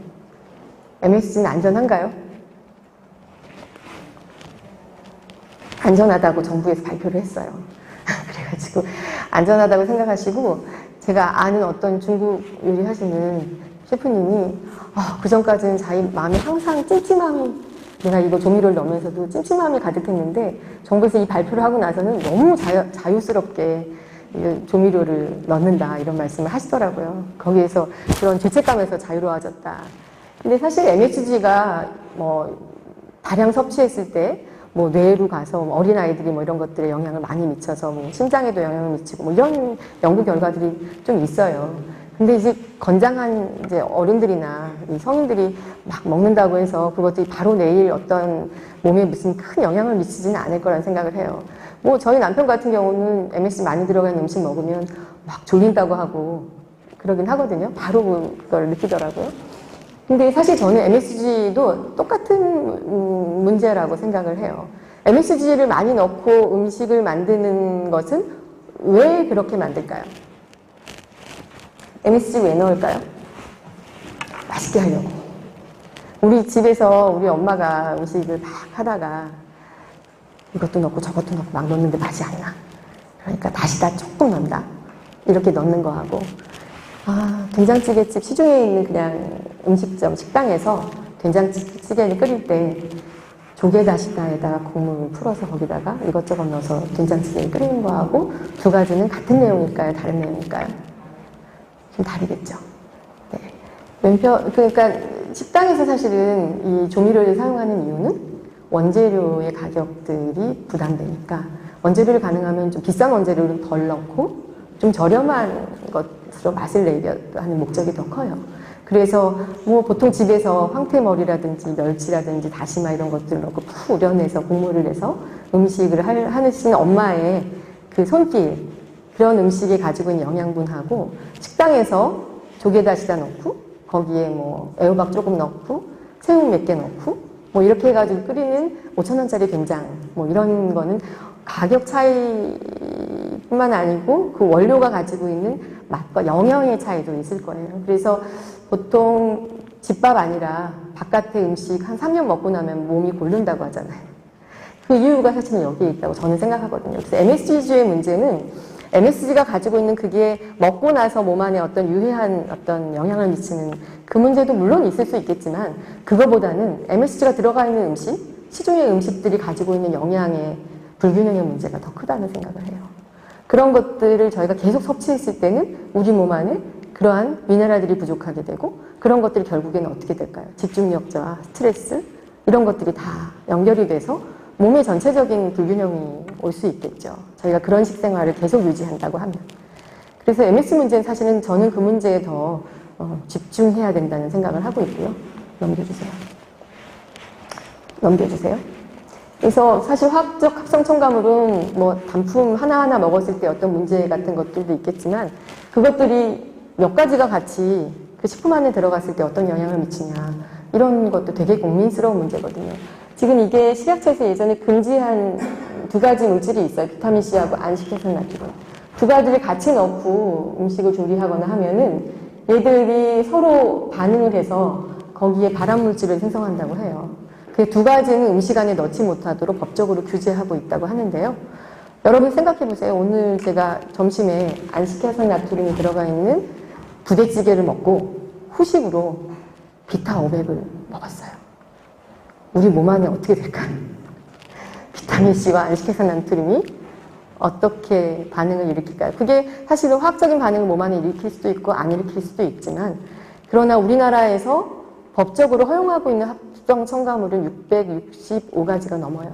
Speaker 1: MSG는 안전한가요? 안전하다고 정부에서 발표를 했어요. 그래가지고 안전하다고 생각하시고 제가 아는 어떤 중국 요리 하시는 셰프님이 그 전까지는 자기 마음이 항상 찜찜함이 내가 이거 조미료를 넣으면서도 찜찜함이 가득했는데 정부에서 이 발표를 하고 나서는 너무 자유스럽게 조미료를 넣는다 이런 말씀을 하시더라고요. 거기에서 그런 죄책감에서 자유로워졌다. 근데 사실 MSG가 뭐 다량 섭취했을 때 뭐 뇌로 가서 어린 아이들이 뭐 이런 것들에 영향을 많이 미쳐서 뭐 심장에도 영향을 미치고 뭐 이런 연구 결과들이 좀 있어요. 근데 이제 건장한 이제 어른들이나 이 성인들이 막 먹는다고 해서 그것들이 바로 내일 어떤 몸에 무슨 큰 영향을 미치지는 않을 거라는 생각을 해요. 뭐 저희 남편 같은 경우는 MSG 많이 들어간 음식 먹으면 막 졸린다고 하고 그러긴 하거든요. 바로 그걸 느끼더라고요. 근데 사실 저는 MSG도 똑같은 문제라고 생각을 해요. MSG를 많이 넣고 음식을 만드는 것은 왜 그렇게 만들까요? MSG 왜 넣을까요? 맛있게 하려고. 우리 집에서 우리 엄마가 음식을 막 하다가 이것도 넣고 저것도 넣고 막 넣는데 맛이 안 나. 그러니까 다시다 조금 넣는다. 이렇게 넣는 거하고 된장찌개집 시중에 있는 그냥 음식점 식당에서 된장찌개를 끓일 때 조개다시다에다가 국물을 풀어서 거기다가 이것저것 넣어서 된장찌개를 끓이는 거하고 두 가지는 같은 내용일까요? 다른 내용일까요? 좀 다르겠죠. 네. 그러니까 식당에서 사실은 이 조미료를 사용하는 이유는 원재료의 가격들이 부담되니까 원재료를 가능하면 좀 비싼 원재료를 덜 넣고 좀 저렴한 것으로 맛을 내려 하는 목적이 더 커요. 그래서 뭐 보통 집에서 황태머리라든지 멸치라든지 다시마 이런 것들을 넣고 푹 우려내서 국물을 내서 음식을 하시는 엄마의 그 손길, 그런 음식이 가지고 있는 영양분하고 식당에서 조개다시다 넣고 거기에 뭐 애호박 조금 넣고 새우 몇 개 넣고 뭐 이렇게 해가지고 끓이는 5,000원짜리 된장 뭐 이런 거는 가격 차이뿐만 아니고 그 원료가 가지고 있는 맛과 영양의 차이도 있을 거예요. 그래서 보통 집밥 아니라 바깥의 음식 한 3년 먹고 나면 몸이 고른다고 하잖아요. 그 이유가 사실은 여기에 있다고 저는 생각하거든요. 그래서 MSG의 문제는 MSG가 가지고 있는 그게 먹고 나서 몸 안에 어떤 유해한 어떤 영향을 미치는 그 문제도 물론 있을 수 있겠지만 그거보다는 MSG가 들어가 있는 음식, 시중의 음식들이 가지고 있는 영양의 불균형의 문제가 더 크다는 생각을 해요. 그런 것들을 저희가 계속 섭취했을 때는 우리 몸 안에 그러한 미네랄들이 부족하게 되고 그런 것들이 결국에는 어떻게 될까요? 집중력 저하, 스트레스 이런 것들이 다 연결이 돼서 몸의 전체적인 불균형이 올 수 있겠죠. 저희가 그런 식생활을 계속 유지한다고 하면. 그래서 MS 문제는 사실은 저는 그 문제에 더 집중해야 된다는 생각을 하고 있고요. 넘겨주세요. 넘겨주세요. 그래서 사실 화학적 합성 첨가물은 뭐 단품 하나하나 먹었을 때 어떤 문제 같은 것들도 있겠지만 그것들이 몇 가지가 같이 그 식품 안에 들어갔을 때 어떤 영향을 미치냐 이런 것도 되게 고민스러운 문제거든요. 지금 이게 식약처에서 예전에 금지한 두 가지 물질이 있어요. 비타민C하고 안식해산나트륨. 두 가지를 같이 넣고 음식을 조리하거나 하면은 얘들이 서로 반응을 해서 거기에 발암물질을 생성한다고 해요. 그 두 가지는 음식 안에 넣지 못하도록 법적으로 규제하고 있다고 하는데요. 여러분 생각해 보세요. 오늘 제가 점심에 안식해산나트륨이 들어가 있는 부대찌개를 먹고 후식으로 비타 500을 먹었어요. 우리 몸 안에 어떻게 될까요? 비타민C와 안식해산나트륨이 어떻게 반응을 일으킬까요? 그게 사실은 화학적인 반응을 몸 안에 일으킬 수도 있고 안 일으킬 수도 있지만 그러나 우리나라에서 법적으로 허용하고 있는 합성 첨가물은 665가지가 넘어요.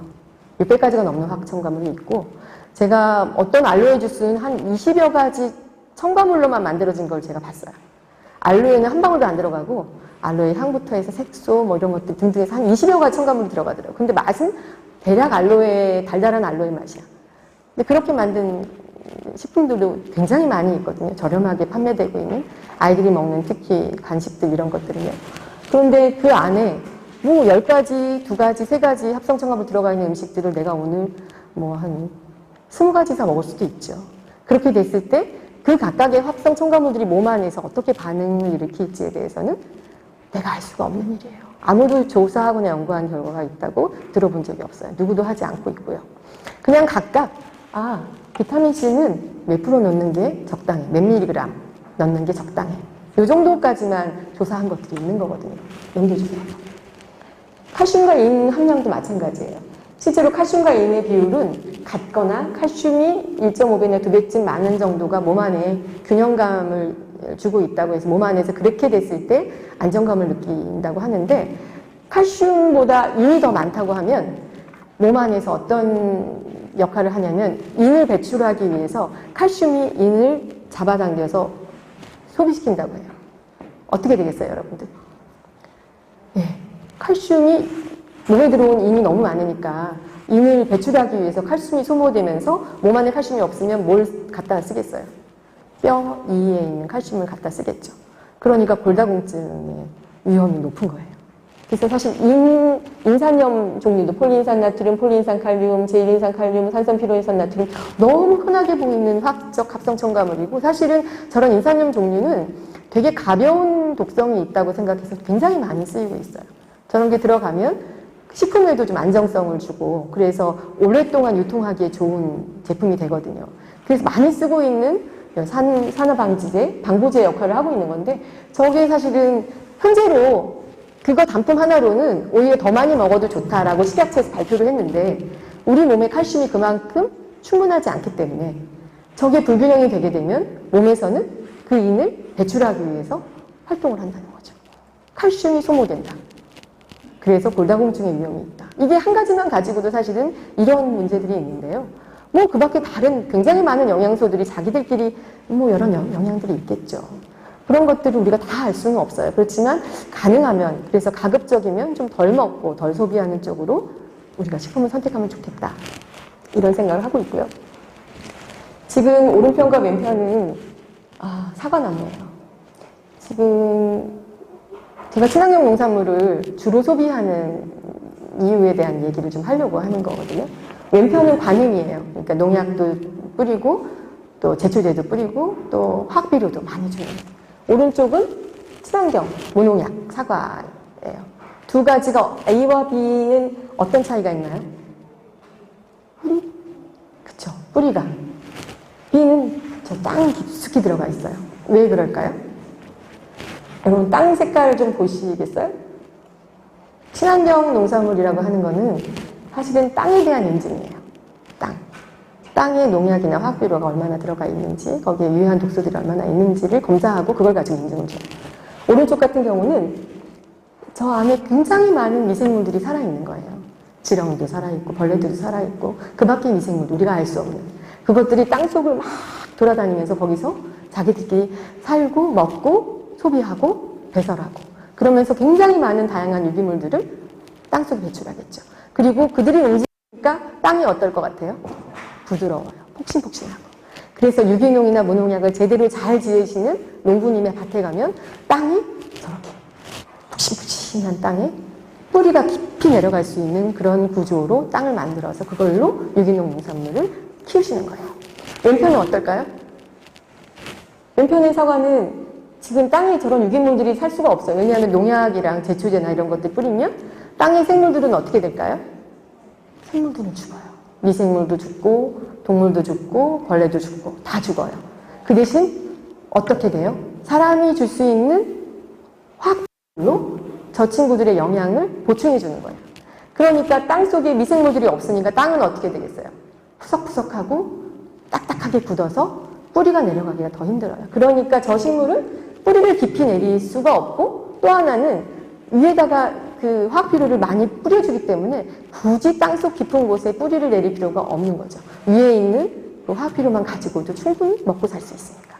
Speaker 1: 600가지가 넘는 화학 첨가물이 있고 제가 어떤 알로에 주스는 한 20여 가지 첨가물로만 만들어진 걸 제가 봤어요. 알로에는 한 방울도 안 들어가고 알로에 향부터 해서 색소 뭐 이런 것들 등등해서 한 20여 가지 첨가물이 들어가더라고요. 근데 맛은 대략 알로에, 달달한 알로에 맛이야. 근데 그렇게 만든 식품들도 굉장히 많이 있거든요. 저렴하게 판매되고 있는 아이들이 먹는 특히 간식들 이런 것들은요. 그런데 그 안에 뭐 10가지, 2가지, 3가지 합성 첨가물 들어가 있는 음식들을 내가 오늘 뭐 한 20가지 이상 먹을 수도 있죠. 그렇게 됐을 때 그 각각의 합성 첨가물들이 몸 안에서 어떻게 반응을 일으킬지에 대해서는 내가 알 수가 없는 일이에요. 아무도 조사하거나 연구한 결과가 있다고 들어본 적이 없어요. 누구도 하지 않고 있고요. 그냥 각각 비타민C는 몇 프로 넣는 게 적당해. 몇 밀리그램 넣는 게 적당해. 이 정도까지만 조사한 것들이 있는 거거든요. 넘겨주세요. 칼슘과 인 함량도 마찬가지예요. 실제로 칼슘과 인의 비율은 같거나 칼슘이 1.5배나 2배쯤 많은 정도가 몸 안에 균형감을 주고 있다고 해서 몸 안에서 그렇게 됐을 때 안정감을 느낀다고 하는데 칼슘보다 인이 더 많다고 하면 몸 안에서 어떤 역할을 하냐면 인을 배출하기 위해서 칼슘이 인을 잡아당겨서 소비시킨다고 해요. 어떻게 되겠어요, 여러분들? 예, 칼슘이 몸에 들어온 인이 너무 많으니까 인을 배출하기 위해서 칼슘이 소모되면서 몸 안에 칼슘이 없으면 뭘 갖다 쓰겠어요? 뼈 이에 있는 칼슘을 갖다 쓰겠죠. 그러니까 골다공증의 위험이 높은 거예요. 그래서 사실 인산염 종류도 폴리인산나트륨, 폴리인산칼륨, 제일인산칼륨, 산성피로인산나트륨 너무 흔하게 보이는 화학적 합성 첨가물이고 사실은 저런 인산염 종류는 되게 가벼운 독성이 있다고 생각해서 굉장히 많이 쓰이고 있어요. 저런 게 들어가면 식품에도 좀 안정성을 주고 그래서 오랫동안 유통하기에 좋은 제품이 되거든요. 그래서 많이 쓰고 있는 산화방지제, 방부제 역할을 하고 있는 건데 저게 사실은 현재로 그거 단품 하나로는 오히려 더 많이 먹어도 좋다라고 식약처에서 발표를 했는데 우리 몸에 칼슘이 그만큼 충분하지 않기 때문에 저게 불균형이 되게 되면 몸에서는 그 인을 배출하기 위해서 활동을 한다는 거죠. 칼슘이 소모된다. 그래서 골다공증의 위험이 있다. 이게 한 가지만 가지고도 사실은 이런 문제들이 있는데요. 뭐 그 밖에 다른 굉장히 많은 영양소들이 자기들끼리 뭐 여러 영양들이 있겠죠. 그런 것들을 우리가 다 알 수는 없어요. 그렇지만 가능하면 그래서 가급적이면 좀 덜 먹고 덜 소비하는 쪽으로 우리가 식품을 선택하면 좋겠다. 이런 생각을 하고 있고요. 지금 오른편과 왼편은 사과나무예요. 지금 제가 친환경 농산물을 주로 소비하는 이유에 대한 얘기를 좀 하려고 하는 거거든요. 왼편은 관행이에요. 그러니까 농약도 뿌리고 또 제초제도 뿌리고 또 화학비료도 많이 주는. 오른쪽은 친환경, 무농약, 사과예요. 두 가지가 A와 B는 어떤 차이가 있나요? 뿌리? 그쵸, 뿌리가. B는 저 땅이 깊숙이 들어가 있어요. 왜 그럴까요? 여러분 땅 색깔 좀 보시겠어요? 친환경 농산물이라고 하는 거는 사실은 땅에 대한 인증이에요. 땅에 농약이나 화학비료가 얼마나 들어가 있는지 거기에 유해한 독소들이 얼마나 있는지를 검사하고 그걸 가지고 인증을 줘요. 오른쪽 같은 경우는 저 안에 굉장히 많은 미생물들이 살아있는 거예요. 지렁이도 살아있고 벌레들도 살아있고 그 밖의 미생물 우리가 알 수 없는 그것들이 땅속을 막 돌아다니면서 거기서 자기들끼리 살고 먹고 소비하고 배설하고 그러면서 굉장히 많은 다양한 유기물들을 땅속에 배출하겠죠. 그리고 그들이 움직이니까 땅이 어떨 것 같아요? 부드러워요. 폭신폭신하고. 그래서 유기농이나 무농약을 제대로 잘 지으시는 농부님의 밭에 가면 땅이 저렇게 폭신폭신한 땅에 뿌리가 깊이 내려갈 수 있는 그런 구조로 땅을 만들어서 그걸로 유기농 농산물을 키우시는 거예요. 왼편은 어떨까요? 왼편의 사과는 지금 땅에 저런 유기물들이 살 수가 없어요. 왜냐하면 농약이랑 제초제나 이런 것들 뿌리면 땅의 생물들은 어떻게 될까요? 생물들은 죽어요. 미생물도 죽고 동물도 죽고 벌레도 죽고 다 죽어요. 그 대신 어떻게 돼요? 사람이 줄 수 있는 화학물로 저 친구들의 영양을 보충해 주는 거예요. 그러니까 땅속에 미생물들이 없으니까 땅은 어떻게 되겠어요? 푸석푸석하고 딱딱하게 굳어서 뿌리가 내려가기가 더 힘들어요. 그러니까 저 식물은 뿌리를 깊이 내릴 수가 없고 또 하나는 위에다가 그 화학비료를 많이 뿌려주기 때문에 굳이 땅속 깊은 곳에 뿌리를 내릴 필요가 없는 거죠. 위에 있는 그 화학비료만 가지고도 충분히 먹고 살 수 있으니까.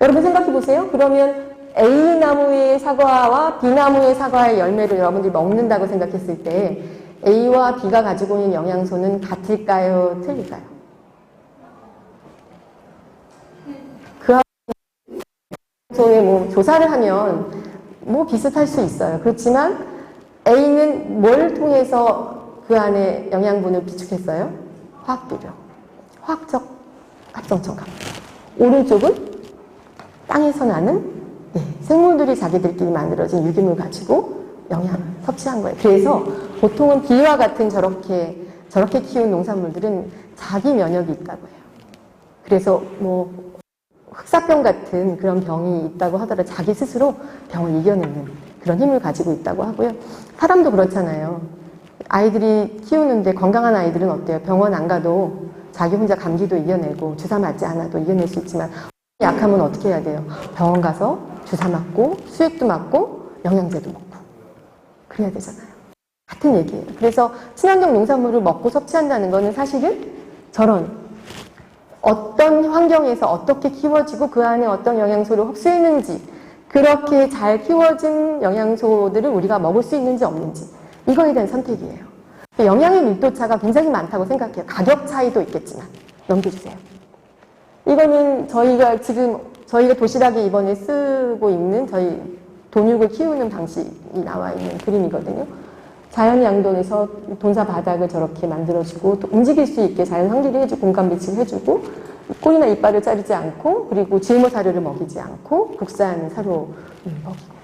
Speaker 1: 여러분 생각해 보세요. 그러면 A나무의 사과와 B나무의 사과의 열매를 여러분들이 먹는다고 생각했을 때 A와 B가 가지고 있는 영양소는 같을까요? 틀릴까요? 그 영양소에 뭐 조사를 하면 뭐 비슷할 수 있어요. 그렇지만 A는 뭘 통해서 그 안에 영양분을 비축했어요? 화학비료. 화학적 합성첨가물. 오른쪽은 땅에서 나는 생물들이 자기들끼리 만들어진 유기물 가지고 영양을 섭취한 거예요. 그래서 보통은 B와 같은 저렇게 키운 농산물들은 자기 면역이 있다고 해요. 그래서 뭐 흑사병 같은 그런 병이 있다고 하더라도 자기 스스로 병을 이겨내는 그런 힘을 가지고 있다고 하고요. 사람도 그렇잖아요. 아이들이 키우는데 건강한 아이들은 어때요? 병원 안 가도 자기 혼자 감기도 이겨내고 주사 맞지 않아도 이겨낼 수 있지만 약하면 어떻게 해야 돼요? 병원 가서 주사 맞고 수액도 맞고 영양제도 먹고 그래야 되잖아요. 같은 얘기예요. 그래서 친환경 농산물을 먹고 섭취한다는 거는 사실은 저런 어떤 환경에서 어떻게 키워지고 그 안에 어떤 영양소를 흡수했는지, 그렇게 잘 키워진 영양소들을 우리가 먹을 수 있는지 없는지, 이거에 대한 선택이에요. 영양의 밀도차가 굉장히 많다고 생각해요. 가격 차이도 있겠지만. 넘겨주세요. 이거는 저희가 도시락에 이번에 쓰고 있는 저희 돈육을 키우는 방식이 나와 있는 그림이거든요. 자연 양동에서 돈사 바닥을 저렇게 만들어주고 또 움직일 수 있게 자연 환기를 해주고 공간 배치를 해주고 꼬리나 이빨을 자르지 않고 그리고 GMO 사료를 먹이지 않고 국산 사료를 먹이고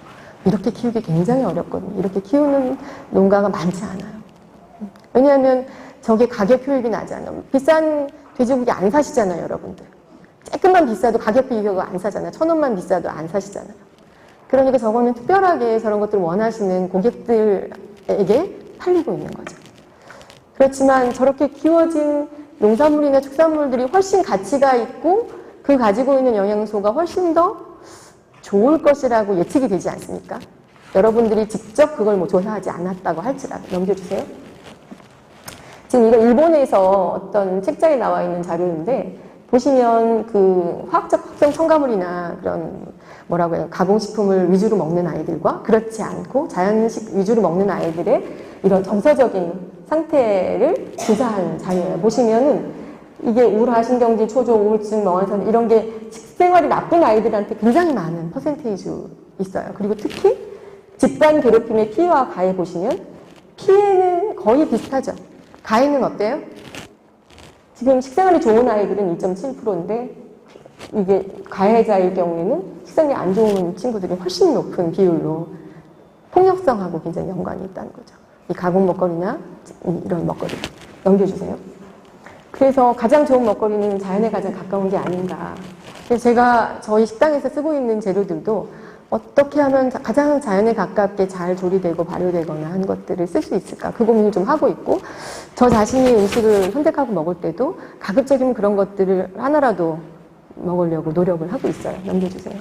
Speaker 1: 이렇게 키우기 굉장히 어렵거든요. 이렇게 키우는 농가가 많지 않아요. 왜냐하면 저게 가격 효율이 나잖아요. 비싼 돼지고기 안 사시잖아요, 여러분들. 조금만 비싸도 가격 비교가 안 사잖아요. 1,000원만 비싸도 안 사시잖아요. 그러니까 저거는 특별하게 저런 것들을 원하시는 고객들에게 팔리고 있는 거죠. 그렇지만 저렇게 키워진 농산물이나 축산물들이 훨씬 가치가 있고 그 가지고 있는 영양소가 훨씬 더 좋을 것이라고 예측이 되지 않습니까? 여러분들이 직접 그걸 뭐 조사하지 않았다고 할지라도. 넘겨주세요. 지금 이거 일본에서 어떤 책자에 나와 있는 자료인데 보시면 그 화학적 합성 첨가물이나 그런 뭐라고 해요, 가공식품을 위주로 먹는 아이들과 그렇지 않고 자연식 위주로 먹는 아이들의 이런 정서적인 상태를 조사한 자료예요. 보시면은 이게 우울화, 신경질, 초조, 우울증, 멍한 이런 게 식생활이 나쁜 아이들한테 굉장히 많은 퍼센테이지 있어요. 그리고 특히 집단 괴롭힘의 피해와 가해 보시면 피해는 거의 비슷하죠. 가해는 어때요? 지금 식생활이 좋은 아이들은 2.7%인데 이게 가해자일 경우에는 식생활이 안 좋은 친구들이 훨씬 높은 비율로 폭력성하고 굉장히 연관이 있다는 거죠. 이 가공 먹거리나 이런 먹거리. 넘겨주세요. 그래서 가장 좋은 먹거리는 자연에 가장 가까운 게 아닌가. 그래서 제가 저희 식당에서 쓰고 있는 재료들도 어떻게 하면 가장 자연에 가깝게 잘 조리되고 발효되거나 한 것들을 쓸 수 있을까, 그 고민을 좀 하고 있고, 저 자신이 음식을 선택하고 먹을 때도 가급적이면 그런 것들을 하나라도 먹으려고 노력을 하고 있어요. 넘겨주세요.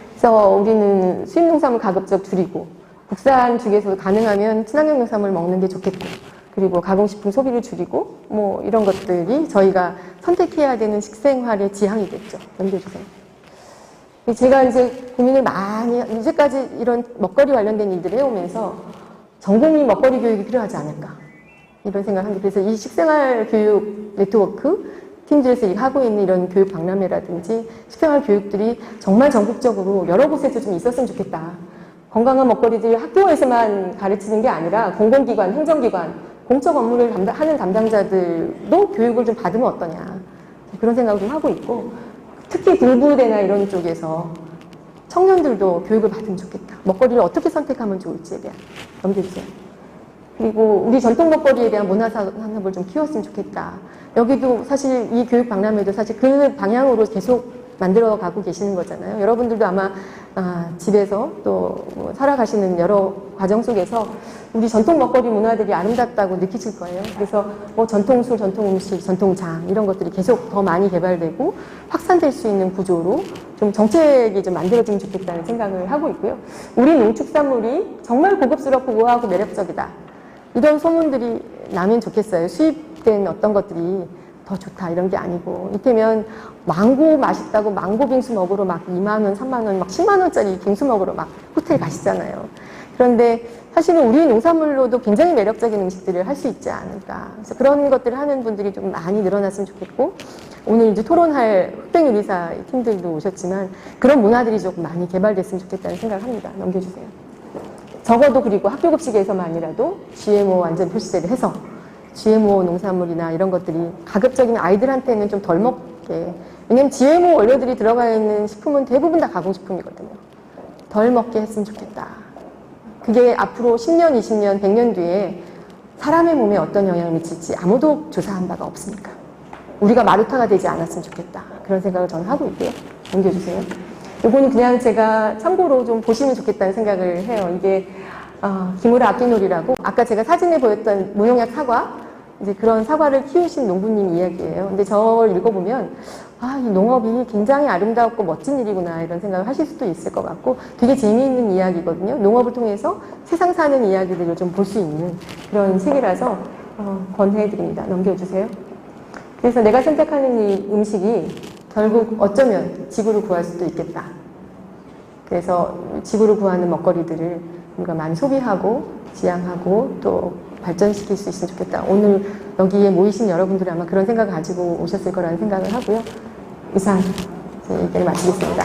Speaker 1: 그래서 우리는 수입 농산물 가급적 줄이고 국산 중에서 가능하면 친환경 농산물 먹는 게 좋겠고, 그리고 가공식품 소비를 줄이고 뭐 이런 것들이 저희가 선택해야 되는 식생활의 지향이겠죠. 넘겨주세요. 제가 이제 고민을 많이, 이제까지 이런 먹거리 관련된 일들을 해오면서 전국민 먹거리 교육이 필요하지 않을까, 이런 생각을 합니다. 그래서 이 식생활 교육 네트워크 팀들에서 하고 있는 이런 교육 박람회라든지 식생활 교육들이 정말 전국적으로 여러 곳에서 좀 있었으면 좋겠다. 건강한 먹거리들이 학교에서만 가르치는 게 아니라 공공기관, 행정기관, 공적 업무를 하는 담당자들도 교육을 좀 받으면 어떠냐, 그런 생각을 좀 하고 있고, 특히 공부대나 이런 쪽에서 청년들도 교육을 받으면 좋겠다. 먹거리를 어떻게 선택하면 좋을지에 대한. 넘겨주세요. 그리고 우리 전통 먹거리에 대한 문화산업을 좀 키웠으면 좋겠다. 여기도 사실 이 교육 박람회도 사실 그 방향으로 계속 만들어가고 계시는 거잖아요. 여러분들도 아마 집에서 또 살아가시는 여러 과정 속에서 우리 전통 먹거리 문화들이 아름답다고 느끼실 거예요. 그래서 뭐 전통술, 전통음식, 전통장 이런 것들이 계속 더 많이 개발되고 확산될 수 있는 구조로 좀 정책이 좀 만들어지면 좋겠다는 생각을 하고 있고요. 우리 농축산물이 정말 고급스럽고 우아하고 매력적이다, 이런 소문들이 나면 좋겠어요. 수입된 어떤 것들이 더 좋다 이런 게 아니고, 이때면 망고 맛있다고 망고 빙수 먹으러 막 2만 원, 3만 원, 막 10만 원짜리 빙수 먹으러 막 호텔 가시잖아요. 그런데 사실은 우리 농산물로도 굉장히 매력적인 음식들을 할 수 있지 않을까. 그래서 그런 것들을 하는 분들이 좀 많이 늘어났으면 좋겠고, 오늘 이제 토론할 흑백요리사 팀들도 오셨지만 그런 문화들이 조금 많이 개발됐으면 좋겠다는 생각을 합니다. 넘겨주세요. 적어도 그리고 학교급식에서만이라도 GMO 완전 표시제를 해서 GMO 농산물이나 이런 것들이 가급적이면 아이들한테는 좀 덜 먹게, 왜냐면 GMO 원료들이 들어가 있는 식품은 대부분 다 가공식품이거든요. 덜 먹게 했으면 좋겠다. 그게 앞으로 10년, 20년, 100년 뒤에 사람의 몸에 어떤 영향을 미칠지 아무도 조사한 바가 없으니까 우리가 마루타가 되지 않았으면 좋겠다, 그런 생각을 저는 하고 있고요. 넘겨주세요. 이거는 그냥 제가 참고로 좀 보시면 좋겠다는 생각을 해요. 이게 기무라 아끼놀이라고, 아까 제가 사진에 보였던 무농약 사과, 이제 그런 사과를 키우신 농부님 이야기예요. 근데 저걸 읽어보면 아, 이 농업이 굉장히 아름답고 멋진 일이구나 이런 생각을 하실 수도 있을 것 같고 되게 재미있는 이야기거든요. 농업을 통해서 세상 사는 이야기들을 좀 볼 수 있는 그런 책이라서 권해드립니다. 넘겨주세요. 그래서 내가 선택하는 이 음식이 결국 어쩌면 지구를 구할 수도 있겠다. 그래서 지구를 구하는 먹거리들을 우리가 많이 소비하고 지향하고 또 발전시킬 수 있으면 좋겠다. 오늘 여기에 모이신 여러분들이 아마 그런 생각을 가지고 오셨을 거라는 생각을 하고요. 이상 제 얘기를 마치겠습니다.